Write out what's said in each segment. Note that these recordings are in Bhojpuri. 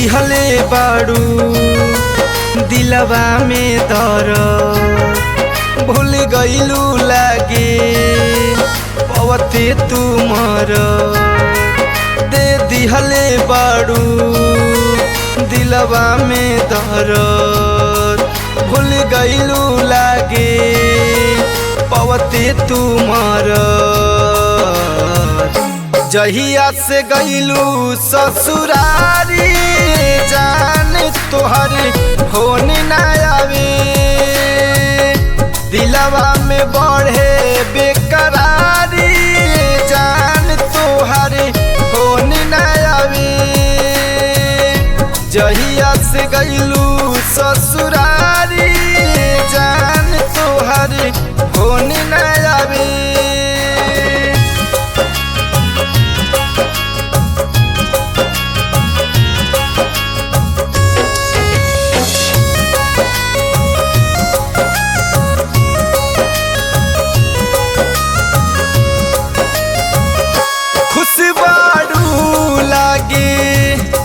दिहले बाड़ू दिलवा में दर भूल गईलू लागे पवते तुमर दे दिहले बाड़ू दिलवा में दर भूल गईलू लागे पवते तुमर जहिया से गईलू ससुरारी जान तोहर फोन ना आवे दिलवा में बढ़े बेकरारी जान तोहर फोन ना आवे जहिया से गईलू ससुरारी जान तोहर फोन ना आवे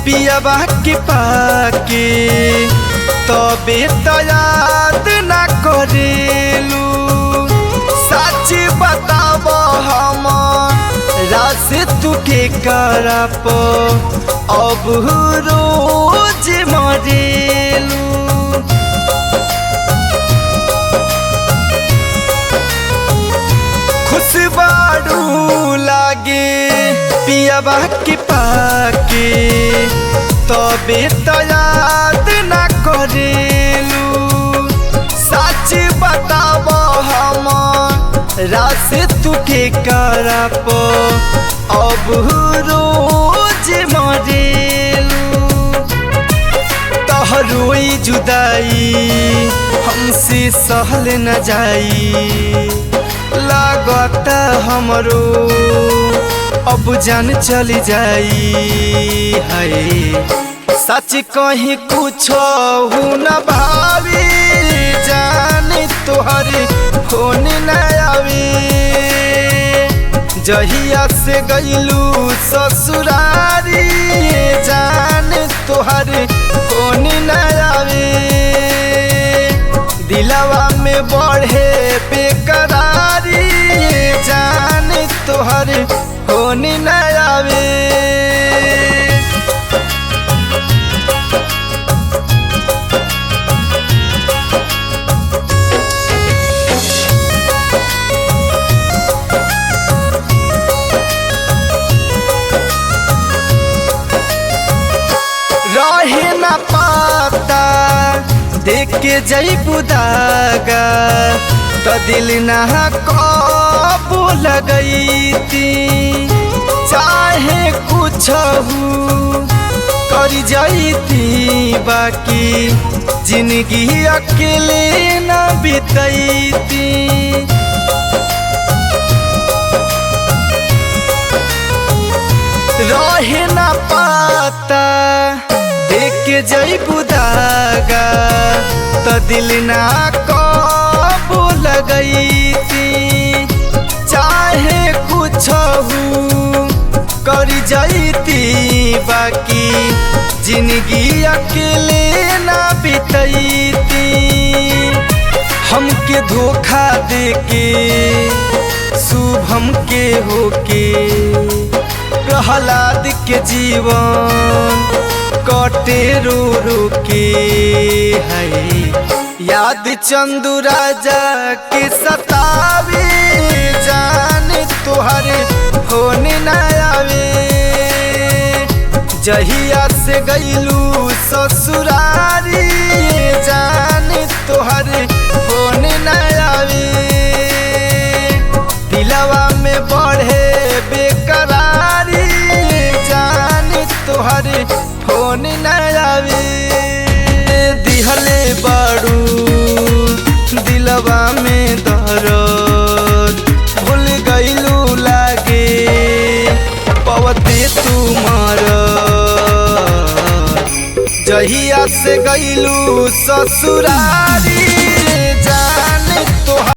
पियाबा के पाके तबे तो याद ना करेलू सच बताब हम रास तुके करप अब रोज मरेलू खुशबारू लागे पियाबा के पाके तबे तो याद ना करेलू सच बताब हम रास तुके करप अब रोज मरेलू तोहरोई जुदाई हमसे सहल न जाई लागता हमरो अब जान चली जाई है सच कहीं कुछ न भावी जान तोहर फोन न आवे जहिया से गईलू ससुरारी जान तोहर फोन न आवे दिलवा में बढ़े बेकरारी जान तोहर फोन न आवे रहे न पाता देख के जईबू दागा तो दिल ना कबू लगईती चाहे कुछ कर जाती बाकी जिंदगी अकेले न बितैती रहे न पाता देख के जईबू दागा तो दिल ना कबू लगईती चाहे कुछ कर जाती बाकी जिंदगी अकेले ना बितैती हमके धोखा देके शुभम के होके प्रहलाद के जीवन कटे रो रो के है याद चंदू राजा के सतावे जान तोहर फोन न आवे जहिया से गईलू ससुरारी जान तोहर फोन न आवे दिलवा में बढ़े बेकरारी जान तोहर फोन न आवे दिहले बाड़ू दिलवा में दर्द भूल गईलू लागे पवते तुमर जहिया से गईलू ससुरारी जान तोहर